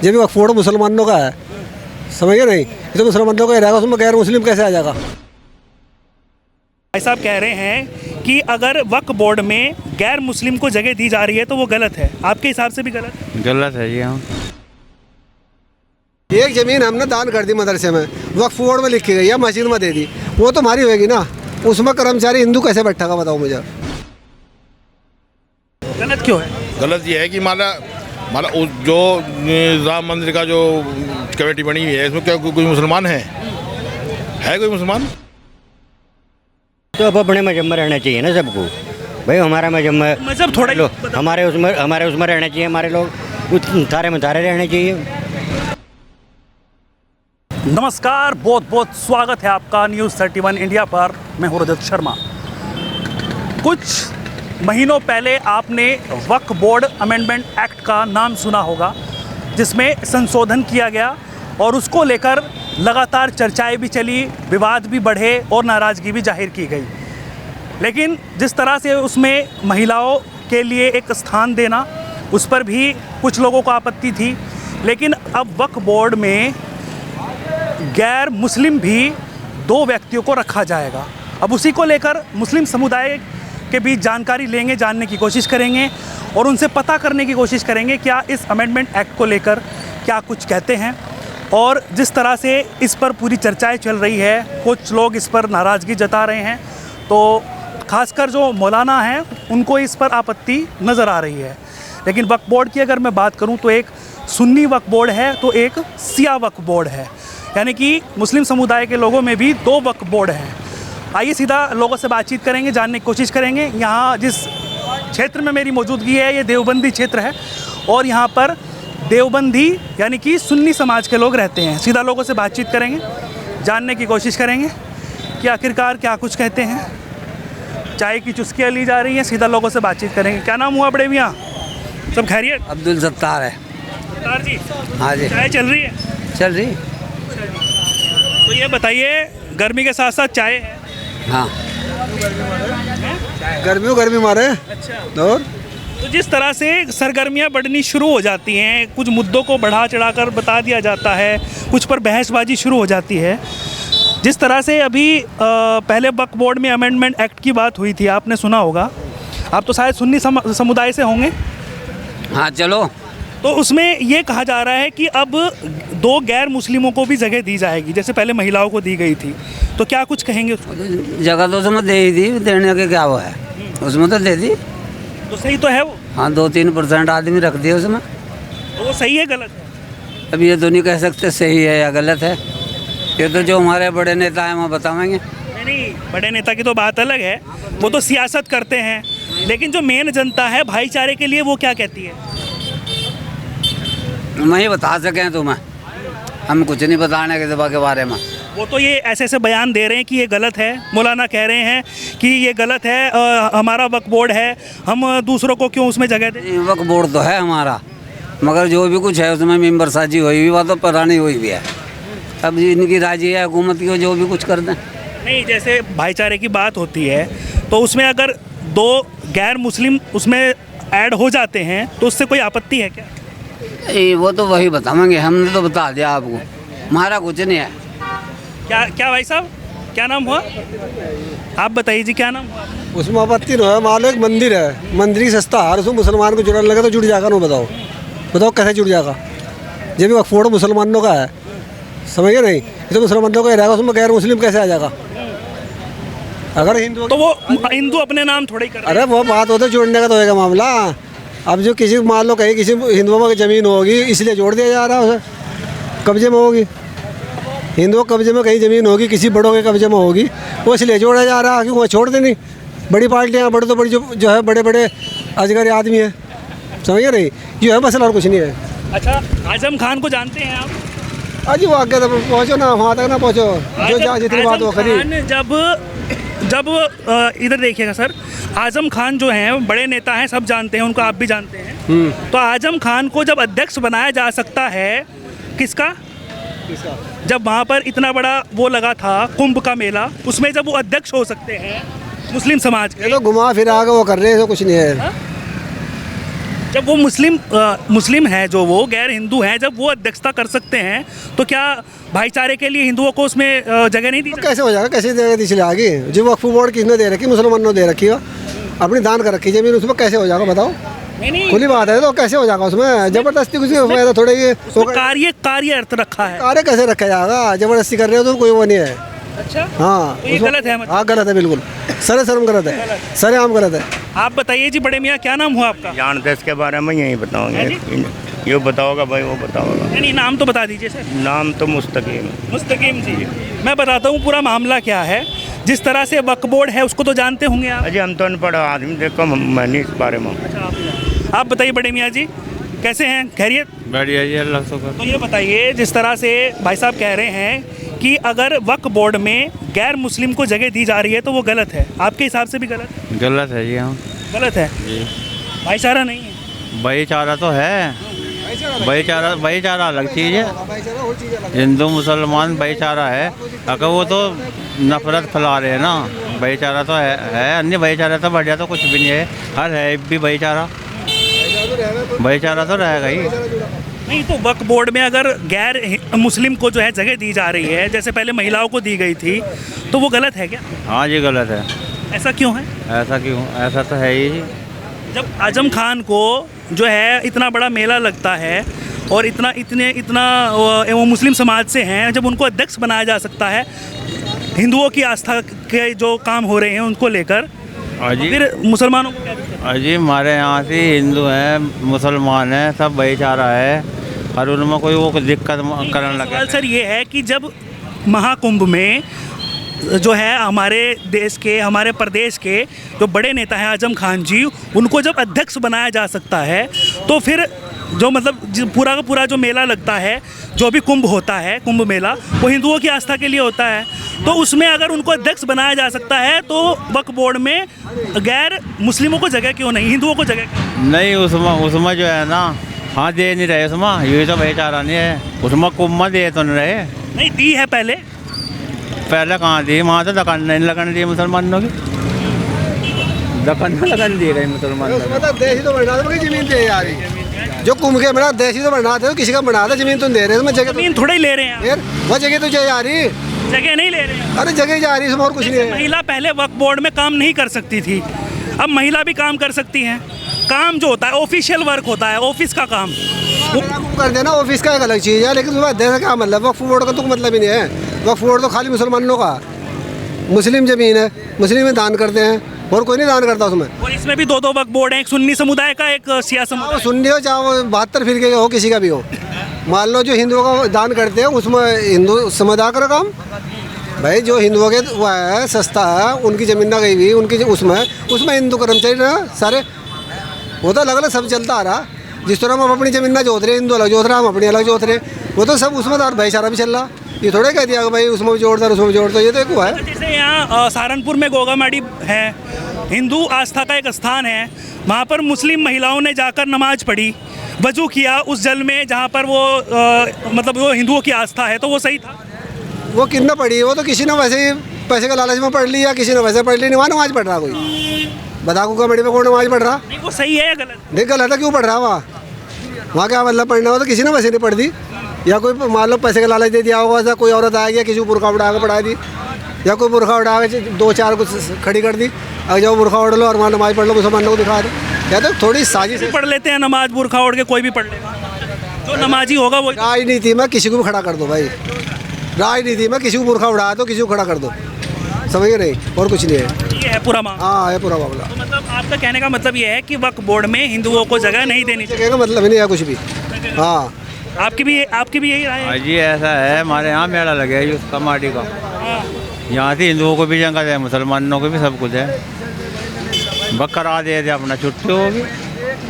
ये भी वक्फ बोर्ड मुसलमानों का है, समझिए नहीं, ये तो मुसलमानों का ही रहेगा, उसमें गैर मुस्लिम कैसे आ जाएगा। भाई साहब कह रहे हैं कि अगर वक्फ बोर्ड में गैर मुस्लिम को जगह दी जा रही है तो वो गलत है, आपके हिसाब से भी गलत है? गलत है जी। हाँ, एक ज़मीन हमने दान कर दी मदरसे में, वक्फ बोर्ड में लिखी गई है, मस्जिद में दे दी, वो तो हमारी होगी ना, उसमें कर्मचारी हिंदू कैसे बैठेगा बताओ मुझे। गलत क्यों है? गलत ये है कि माला जो राम मंदिर का जो कमेटी बनी हुई है, इसमें क्या कोई मुसलमान है कोई मुसलमान? तो अब अपने मजहब में रहना चाहिए ना सबको। भाई हमारा मजहब थोड़ा ही हमारे उसमें रहना चाहिए, हमारे लोग थारे में थारे रहने चाहिए। नमस्कार, बहुत बहुत स्वागत है आपका न्यूज़ 31 इंडिया पर। मैं हूं रजत शर्मा। कुछ महीनों पहले आपने वक्फ बोर्ड अमेंडमेंट एक्ट का नाम सुना होगा, जिसमें संशोधन किया गया और उसको लेकर लगातार चर्चाएं भी चली, विवाद भी बढ़े और नाराज़गी भी जाहिर की गई। लेकिन जिस तरह से उसमें महिलाओं के लिए एक स्थान देना, उस पर भी कुछ लोगों को आपत्ति थी। लेकिन अब वक्फ बोर्ड में गैर मुस्लिम भी 2 व्यक्तियों को रखा जाएगा। अब उसी को लेकर मुस्लिम समुदाय के बीच जानकारी लेंगे, जानने की कोशिश करेंगे और उनसे पता करने की कोशिश करेंगे क्या इस अमेंडमेंट एक्ट को लेकर क्या कुछ कहते हैं। और जिस तरह से इस पर पूरी चर्चाएं चल रही है, कुछ लोग इस पर नाराज़गी जता रहे हैं, तो खासकर जो मौलाना हैं उनको इस पर आपत्ति नज़र आ रही है। लेकिन वक्फ बोर्ड की अगर मैं बात करूं तो एक सुन्नी वक्फ बोर्ड है तो एक शिया वक्फ बोर्ड है, यानी कि मुस्लिम समुदाय के लोगों में भी 2 वक्फ बोर्ड हैं। आइए सीधा लोगों से बातचीत करेंगे, जानने की कोशिश करेंगे। यहाँ जिस क्षेत्र में मेरी मौजूदगी है ये देवबंदी क्षेत्र है और यहाँ पर देवबंदी यानी कि सुन्नी समाज के लोग रहते हैं। सीधा लोगों से बातचीत करेंगे, जानने की कोशिश करेंगे कि आखिरकार क्या कुछ कहते हैं। चाय की चुस्कियाँ ली जा रही हैं, सीधा लोगों से बातचीत करेंगे। क्या नाम हुआ बड़े मियाँ? सब खैरियत? अब्दुल सत्तार है। सत्तार जी, हाँ जी, चाय चल रही है? चल रही। तो ये बताइए, गर्मी के साथ साथ चाय है? हाँ, गर्मी मारे। अच्छा। और तो जिस तरह से सरगर्मियां बढ़नी शुरू हो जाती हैं, कुछ मुद्दों को बढ़ा चढ़ाकर बता दिया जाता है, कुछ पर बहसबाजी शुरू हो जाती है। जिस तरह से अभी पहले वक्फ बोर्ड में अमेंडमेंट एक्ट की बात हुई थी, आपने सुना होगा। आप तो शायद सुन्नी समुदाय से होंगे। हाँ चलो। तो उसमें ये कहा जा रहा है कि अब 2 गैर मुस्लिमों को भी जगह दी जाएगी, जैसे पहले महिलाओं को दी गई थी। तो क्या कुछ कहेंगे उसको? जगह तो उसमें दे ही दी, देने के क्या वो है, उसमें तो दे दी। तो सही तो है वो? हाँ, 2-3% आदमी रख दिए उसमें। तो वो सही है गलत है? अब ये तो नहीं कह सकते सही है या गलत है, ये तो जो हमारे बड़े नेता हैं वो बताएंगे। नहीं, बड़े नेता की तो बात अलग है, वो तो सियासत करते हैं। लेकिन जो मेन जनता है भाईचारे के लिए, वो क्या कहती है? नहीं बता सकें तुम्हें, हम कुछ नहीं बताने के दबा के बारे में। वो तो ये ऐसे ऐसे बयान दे रहे हैं कि ये गलत है। मौलाना कह रहे हैं कि ये गलत है, हमारा वक्फ बोर्ड है, हम दूसरों को क्यों उसमें जगह दें। वक्फ बोर्ड तो है हमारा, मगर जो भी कुछ है उसमें मेंबर साजी हुई हुई, वो तो पुरानी हुई भी है। अब इनकी राजी है हुकूमत की, जो भी कुछ कर दें। नहीं, जैसे भाईचारे की बात होती है तो उसमें अगर 2 गैर मुस्लिम उसमें ऐड हो जाते हैं तो उससे कोई आपत्ति है क्या? वो तो वही बताएंगे, हमने तो बता दिया आपको, हमारा कुछ नहीं है। क्या भाई साहब, क्या नाम हुआ? आप बताइए जी, क्या नाम हुआ? उसमें आपत्ति न है, मान लो एक मंदिर है, मंदिर की सस्ता हार उसमें मुसलमान को जुड़ने लगे तो जुड़ जाएगा ना, बताओ कैसे जुड़ जाएगा। ये भी वक्फ बोर्ड मुसलमानों का है, समझिए नहीं, ये तो मुसलमानों का ही रहेगा, उसमें गैर मुस्लिम कैसे आ जाएगा। अगर हिंदू तो वो हिंदू अपने नाम थोड़ा ही कर रहे हैं। अरे वो बात होता है, जोड़ने का तो होगा मामला। अब जो किसी मान लो कहीं किसी हिंदुओं में ज़मीन होगी इसलिए जोड़ दिया जा रहा है, उसे कब्जे में होगी, हिंदुओं के कब्जे में कहीं ज़मीन होगी, किसी बड़ों के कब्जे में होगी, वो इसलिए जोड़ा जा रहा है क्योंकि वो छोड़ देनी। बड़ी पार्टियाँ बड़ी तो बड़ी जो है बड़े बड़े अजगरी आदमी है, समझिए नहीं, ये है मसला और कुछ नहीं है। अच्छा, आजम खान को जानते हैं आप? अजी वो आगे तक पहुँचो ना, वहाँ तक ना पहुँचो, जो जहाँ जितनी बात वो करी। जब इधर देखिएगा सर, आजम खान जो हैं बड़े नेता हैं, सब जानते हैं उनको, आप भी जानते हैं। तो आजम खान को जब अध्यक्ष बनाया जा सकता है, किसका? जब वहाँ पर इतना बड़ा वो लगा था कुंभ का मेला, उसमें जब वो अध्यक्ष हो सकते हैं मुस्लिम समाज के। ये तो घुमा फिरा के वो कर रहे हैं, तो कुछ नहीं है। जब वो मुस्लिम है, जो वो गैर हिंदू हैं, जब वो अध्यक्षता कर सकते हैं तो क्या भाईचारे के लिए हिंदुओं को उसमें जगह नहीं दी तो कैसे हो जाएगा, कैसे जगह दी चले आगे? जो वक्फ बोर्ड किसने दे रखी, मुसलमानों ने दे रखी है, अपनी दान कर रखी जमीन, उसमें कैसे हो जाएगा बताओ? नहीं खुली बात है, तो कैसे हो जाएगा उसमें? जबरदस्ती कुछ फायदा थोड़े ये कार्य अर्थ रखा है। कार्य कैसे रखा जाएगा? जबरदस्ती कर रहे हो तो कोई वो नहीं है। अच्छा, हाँ तो ये गलत है मतलब? हाँ गलत है, बिल्कुल सरे शर्म गलत है, सरे आम गलत है। आप बताइए जी, बड़े मियाँ क्या नाम हुआ आपका? जानते इसके बारे में यही बताओगे, ये बताओगा भाई, वो बताओगा। नहीं, नाम तो बता दीजिए सर। नाम तो मुस्तकीम। मुस्तकीम जी, मैं बताता हूँ पूरा मामला क्या है। जिस तरह से वक्फ बोर्ड है उसको तो जानते होंगे आप। अजय हम तो अनपढ़ आदमी, देखो मैं नहीं इस बारे में। आप बताइए बड़े मियाँ जी, कैसे हैं, खैरियत? बढ़िया जी, अल्लाह शुक्र। तो ये बताइए, जिस तरह से भाई साहब कह रहे हैं कि अगर वक्फ बोर्ड में गैर मुस्लिम को जगह दी जा रही है तो वो गलत है, आपके हिसाब से भी गलत? गलत है जी, हाँ गलत है जी। भाईचारा नहीं है? भाईचारा तो है, भाईचारा अलग चीज़ है। हिंदू मुसलमान भाईचारा है, अगर वो तो नफरत फैला रहे हैं ना। भाईचारा तो है, अन्य भाईचारा तो बढ़िया तो कुछ भी नहीं है, हर है भी भाईचारा तो रहेगा ही। नहीं, तो वक्फ बोर्ड में अगर गैर मुस्लिम को जो है जगह दी जा रही है, जैसे पहले महिलाओं को दी गई थी, तो वो गलत है क्या? हाँ जी गलत है। ऐसा क्यों है? ऐसा क्यों? ऐसा तो है ही। जब आजम खान को जो है इतना बड़ा मेला लगता है और इतना वो मुस्लिम समाज से हैं, जब उनको अध्यक्ष बनाया जा सकता है हिंदुओं की आस्था के जो काम हो रहे हैं उनको लेकर, तो फिर मुसलमानों को क्या दिक्कत? अजी हमारे यहाँ से हिंदू हैं, मुसलमान हैं, सब भाईचारा है, और उनमें कोई वो दिक्कत करने लगे। सवाल सर ये है कि जब महाकुंभ में जो है हमारे देश के, हमारे प्रदेश के जो बड़े नेता हैं आजम खान जी, उनको जब अध्यक्ष बनाया जा सकता है तो फिर जो मतलब पूरा का पूरा जो मेला लगता है, जो भी कुंभ होता है, कुंभ मेला, वो हिंदुओं की आस्था के लिए होता है, तो उसमें अगर उनको अध्यक्ष बनाया जा सकता है तो वक्फ बोर्ड में गैर मुस्लिमों को जगह क्यों नहीं, हिंदुओं को जगह क्यों नहीं? उसमें जो है ना, हाँ दे नहीं रहे उसमें, ये तो भाईचारा नहीं है। उसमें कुंभ में दे तो नहीं रहे। नहीं दी है पहले कहाँ दी? वहाँ तो दकान नहीं लगन दी मुसलमानों की, दकान लगन दी गई मुसलमानों की। मतलब देश ही तो बढ़ना था, जमीन दे यार, जो कुंभ के बना देश ही तो बढ़ना था, किसी का बना था, जमीन तुम दे रहे हो, जगह जमीन थोड़ा ही ले रहे हैं, यार वो जगह तो जा रही, जगह नहीं ले रहे हैं। अरे जगह जा रही है, और कुछ नहीं है। महिला पहले वक्फ बोर्ड में काम नहीं कर सकती थी, अब महिला भी काम कर सकती हैं। काम जो होता है ऑफिशियल वर्क होता है, ऑफिस का काम वो कर देना, ऑफिस का एक अलग चीज़ है, लेकिन तुम्हारा देश का क्या मतलब? वक्फ बोर्ड का तो मतलब ही नहीं है। वक्फ बोर्ड तो खाली मुसलमानों का, मुस्लिम जमीन है, मुस्लिम में दान करते हैं, और कोई नहीं दान करता उसमें। और इसमें भी दो वक्फ बोर्ड हैं, एक सुन्नी समुदाय का, एक शिया समुदाय। वो सुन्नी हो चाहे वो 72 फिरके का हो, किसी का भी हो, मान लो जो हिंदुओं का दान करते हैं उसमें हिंदू समुदाय का काम भाई, जो हिंदुओं के वो है सस्ता है, उनकी जमीन ना गई हुई उनकी, उसमें हिंदू कर्मचारी ना सारे, वो तो अलग अलग सब चलता आ रहा। जिस तरह हम अपनी जमीन ना जोत रहे, हिंदू अलग जोत रहा, हम अपनी अलग जोत रहे, वो तो सब उसमें भाईचारा भी चल रहा। ये थोड़े कह दिया कि भाई उसमें भी जोड़ दो, उसमें भी जोड़ दो, ये तो एक हुआ है। जैसे यहाँ सहारनपुर में गोगामाड़ी है, हिंदू आस्था का एक स्थान है, वहाँ पर मुस्लिम महिलाओं ने जाकर नमाज पढ़ी, वजू किया उस जल में जहाँ पर वो मतलब वो हिंदुओं की आस्था है, तो वो सही था? वो कितना पढ़ी, वो तो किसी ने वैसे ही पैसे का लालच में पढ़ लिया, किसी ने वैसे पढ़ ली, नहीं वहाँ नमाज पढ़ रहा कोई, बता गोगामाड़ी में कौन नमाज पढ़ रहा? नहीं वो सही है या गलत? नहीं गलत है, क्यों पढ़ रहा वहाँ क्या मतलब पढ़ना हो, तो किसी ने वैसे नहीं पढ़ दी, या कोई मान लो पैसे का लालच दे दिया होगा, ऐसा कोई औरत आ गया, किसी को बुरखा उड़ा के पढ़ा दी, या कोई बुरखा उड़ा के 2-4 कुछ खड़ी कर दी, अगर जाओ बुरखा उड़ लो और वहाँ नमाज पढ़ लो, मुसलमानों को दिखा दो, या तो थोड़ी साजिश पढ़ लेते हैं नमाज, बुरखा ओढ़ के कोई भी पढ़ लेगा, जो नमाजी होगा वो। राजनीति में किसी को भी खड़ा कर दो भाई, राजनीति में किसी को बुरखा उड़ा दो, किसी को खड़ा कर दो, समझ गए? नहीं, और कुछ नहीं है, ये है पूरा मामला। हाँ है पूरा मामला। तो मतलब आपका कहने का मतलब ये है कि वक्फ बोर्ड में हिंदुओं को जगह नहीं देनी चाहिए? जगह का मतलब ही नहीं है कुछ भी। हाँ आपकी भी यही राय है? जी ऐसा है, हमारे यहाँ मेला लगे है उसका माटी का, यहाँ से हिंदुओं को भी जगह है, मुसलमानों को भी सब कुछ है, बकरा दे दे अपना छुट्टी होगी।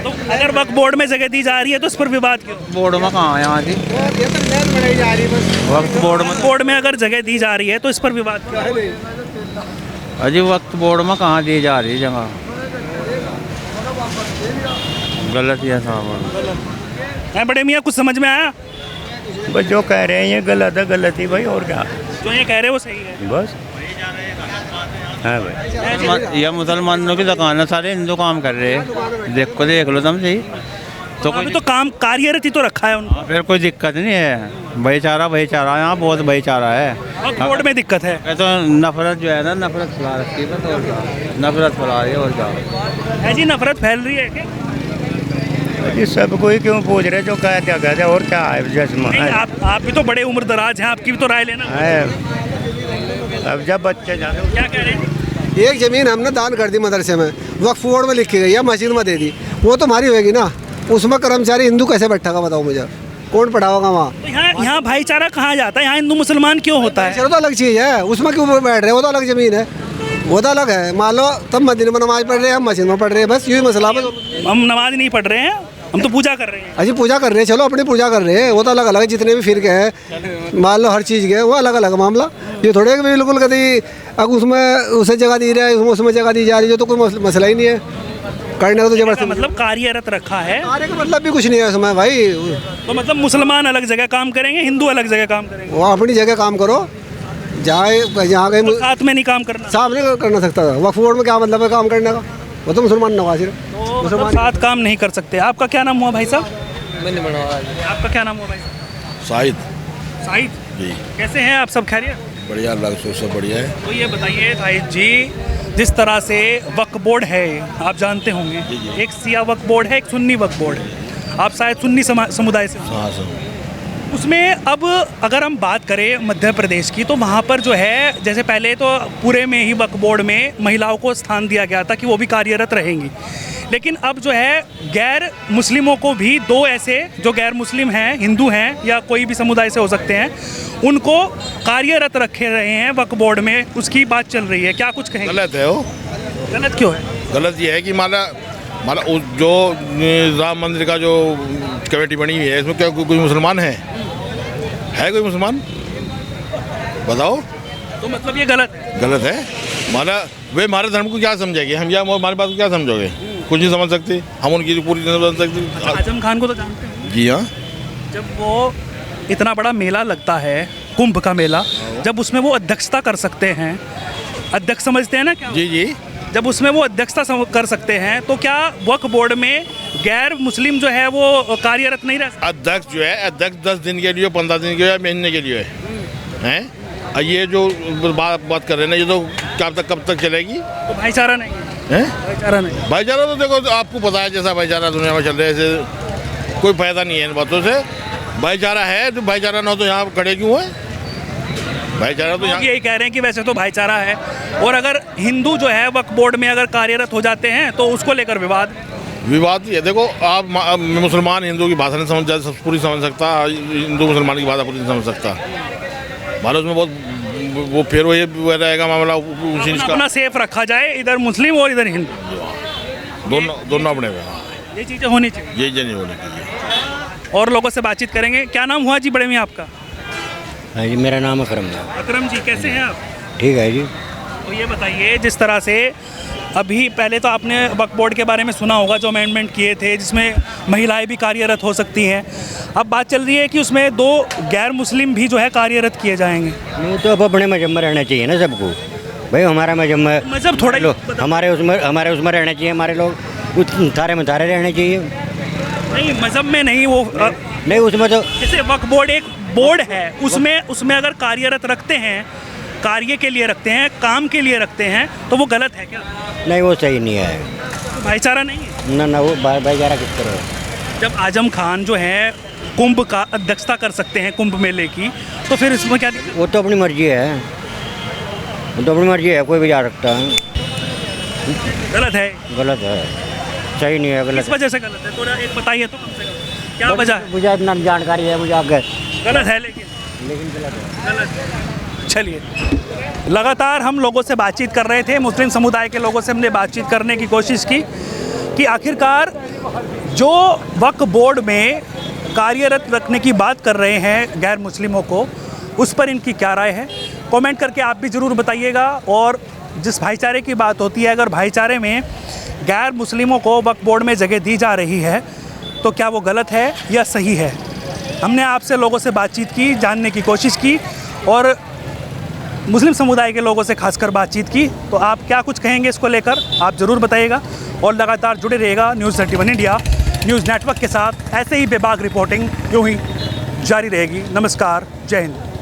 तो अगर वक्फ बोर्ड में जगह दी जा रही है तो इस पर विवाद क्यों? बोर्ड में कहाँ यहाँ थी, वक्त बोर्ड में अगर जगह दी जा रही है तो इस पर विवाद क्यों? अजी वक्त बोर्ड में कहाँ दी जा रही जगह, गलत ही है साहब। है बड़े मियाँ, कुछ समझ में आया? बस जो कह रहे हैं ये गलत है, गलत ही भाई, और क्या जो ये कह रहे हैं वो सही है बस। हाँ भाई, ये मुसलमानों की दुकान है, सारे हिंदू काम कर रहे हैं। देख लो तुम सही। तो अभी तो काम कार्यरत ही तो रखा है उनको। फिर कोई दिक्कत नहीं है। भाईचारा यहाँ बहुत भाईचारा है। वक्फ बोर्ड में दिक्कत है। ये तो नफरत जो है ना, नफरत फैला रखी है बस, और क्या नफरत फैला रही है और क्या है जी, नफरत फैल रही है क्या? ये सब कोई क्यों पूछ रहे जो क्या क्या कहते और क्या है जस्म नहीं, आप भी तो बड़े उम्र दराज हैं, आपकी भी तो राय लेना। है। अब जब बच्चे जाते क्या कह रहे हैं? एक ज़मीन हमने दान कर दी मदरसे में, वक्फ बोर्ड में लिखी गई है, मस्जिद में दे दी, वो तो हमारी होगी ना। उसमें कर्मचारी हिंदू कैसे बैठेगा बताओ मुझे, कौन पढ़ाओगा वहाँ? तो यहाँ भाईचारा कहाँ जाता है? यहाँ हिंदू मुसलमान क्यों होता है? चलो तो अलग चीज़ है, उसमें क्यों बैठ रहे हैं? वो तो अलग ज़मीन है, वो तो अलग है। मान लो तब मस्जिद में नमाज पढ़ रहे हैं, हम मस्जिद में पढ़ रहे हैं, बस यही मसला है। हम नमाज नहीं पढ़ रहे हैं, हम तो पूजा कर रहे हैं। अजी पूजा कर रहे हैं, चलो अपनी पूजा कर रहे हैं, वो तो अलग अलग है। जितने भी फिरके हैं मान लो हर चीज़ के, वो अलग अलग मामला। ये थोड़े कि बिल्कुल कभी अब उसमें उसे जगह दी रहा है, उसमें जगह दी जा रही है, तो कोई मसला ही नहीं है करने का। तो जबरदस्ती मतलब कार्यरत रखा है। कार्य का मतलब भी कुछ नहीं है उसमें भाई। तो मतलब मुसलमान अलग जगह काम करेंगे, हिंदू अलग जगह काम करेंगे, वो अपनी जगह काम करो, जहाँ कहीं साथ में नहीं काम करना। सामने करना सकता था। वक्फ बोर्ड में क्या मतलब है काम करने का? वो तो मुसलमान नवाज सिर्फ तो मतलब साथ काम नहीं कर सकते। आपका क्या नाम हुआ भाई साहब? आपका क्या नाम हुआ भाई साहब? शाहिद साहिद जी। कैसे हैं आप? सब खैरियत? बढ़िया, अल्लाह से सब बढ़िया है। तो ये बताइए साहिद जी, जिस तरह से वक्फ बोर्ड है, आप जानते होंगे, एक सिया वक्फ बोर्ड है, एक सुन्नी वक्फ बोर्ड है। आप शायद सुन्नी समुदाय से। हाँ सर। उसमें अब अगर हम बात करें मध्य प्रदेश की, तो वहाँ पर जो है, जैसे पहले तो पूरे में ही वक्फ बोर्ड में महिलाओं को स्थान दिया गया था कि वो भी कार्यरत रहेंगी, लेकिन अब जो है गैर मुस्लिमों को भी, दो ऐसे जो गैर मुस्लिम हैं, हिंदू हैं या कोई भी समुदाय से हो सकते हैं, उनको कार्यरत रखे रहे हैं वक्फ बोर्ड में। उसकी बात चल रही है, क्या कुछ कहेंगे? गलत है वो। गलत क्यों है? गलत ये है कि माना जो राम मंदिर का जो कमेटी बनी हुई है, इसमें क्या कोई मुसलमान है कोई मुसलमान? बताओ। तो मतलब ये गलत है। माना वे हमारे धर्म को क्या समझेंगे, हम या हमारी बात को क्या समझोगे? कुछ नहीं समझ सकते हम, उनकी पूरी नहीं समझ सकते। आजम खान को तो जानते हैं जी हाँ। जब वो इतना बड़ा मेला लगता है, कुंभ का मेला, जब उसमें वो अध्यक्षता कर सकते हैं, अध्यक्ष समझते हैं ना क्या? जी जी। जब उसमें वो अध्यक्षता कर सकते हैं, तो क्या वक्फ बोर्ड में गैर मुस्लिम जो है वो कार्यरत नहीं रह सकते? अध्यक्ष जो है, अध्यक्ष 10 दिन के लिए, 15 दिन के लिए, महीने के लिए हैं। और ये जो बात कर रहे हैं ना, ये तो कब तक चलेगी? तो भाईचारा नहीं है। भाईचारा नहीं। भाईचारा तो देखो, आपको पता है जैसा भाईचारा दुनिया में चल रहा है, ऐसे कोई फायदा नहीं है इन बातों से। भाईचारा है तो भाईचारा ना हो तो यहाँ खड़े क्यों है? भाईचारा तो यहाँ यही कह रहे हैं कि वैसे तो भाईचारा है, और अगर हिंदू जो है वक्फ बोर्ड में अगर कार्यरत हो जाते हैं तो उसको लेकर विवाद ये देखो, आप मुसलमान हिंदू की भाषा नहीं पूरी समझ सकता, हिंदू मुसलमान की भाषा पूरी नहीं समझ सकता। भारत में बहुत वो फिर वो रहेगा मामला अपना सेफ रखा जाए, इधर मुस्लिम और इधर हिंदू, दोनों अपने में। ये चीज़ें होनी चाहिए। ये नहीं होनी चाहिए। और लोगों से बातचीत करेंगे। क्या नाम हुआ जी बड़े मियाँ आपका? हाँ जी, मेरा नाम अकरम है। अकरम जी, कैसे हैं आप? ठीक है जी। तो ये बताइए, जिस तरह से अभी पहले तो आपने वक्फ बोर्ड के बारे में सुना होगा, जो अमेंडमेंट किए थे जिसमें महिलाएं भी कार्यरत हो सकती हैं, अब बात चल रही है कि उसमें 2 गैर मुस्लिम भी जो है कार्यरत किए जाएंगे। नहीं तो अब अपने मजहब में रहना चाहिए ना सबको भाई। हमारा मजहब थोड़ा हमारे उसमें रहना चाहिए, हमारे लोग थारे में थारे रहने चाहिए। नहीं, मजहब में नहीं, वो नहीं उसमें तो जैसे वक्फ बोर्ड एक बोर्ड है, उसमें अगर कार्यरत रखते हैं, कार्य के लिए रखते हैं, काम के लिए रखते हैं, तो वो गलत है क्या? नहीं, वो सही नहीं है। तो भाईचारा नहीं है ना वो भाईचारा किस तरह? जब आजम खान जो है कुंभ का अध्यक्षता कर सकते हैं, कुंभ मेले की, तो फिर इसमें क्या दिक्कत? वो तो अपनी मर्जी है, वो तो अपनी मर्जी है, कोई भी जा सकता है। गलत है। गलत है, सही नहीं है, गलत। किस वजह से गलत है? थोड़ा एक बताइए तो कम से कम, क्या वजह है? मुझे इतना जानकारी है, मुझे आगे गलत है, लेकिन गलत है। गलत है। चलिए, लगातार हम लोगों से बातचीत कर रहे थे, मुस्लिम समुदाय के लोगों से हमने बातचीत करने की कोशिश की कि आखिरकार जो वक्फ बोर्ड में कार्यरत रखने की बात कर रहे हैं गैर मुस्लिमों को, उस पर इनकी क्या राय है। कमेंट करके आप भी ज़रूर बताइएगा। और जिस भाईचारे की बात होती है, अगर भाईचारे में गैर मुस्लिमों को वक्फ बोर्ड में जगह दी जा रही है, तो क्या वो गलत है या सही है? हमने आपसे लोगों से बातचीत की, जानने की कोशिश की, और मुस्लिम समुदाय के लोगों से खासकर बातचीत की। तो आप क्या कुछ कहेंगे इसको लेकर, आप ज़रूर बताइएगा और लगातार जुड़े रहिएगा न्यूज़ 31 इंडिया न्यूज़ नेटवर्क के साथ। ऐसे ही बेबाक रिपोर्टिंग यूँ ही जारी रहेगी। नमस्कार, जय हिंद।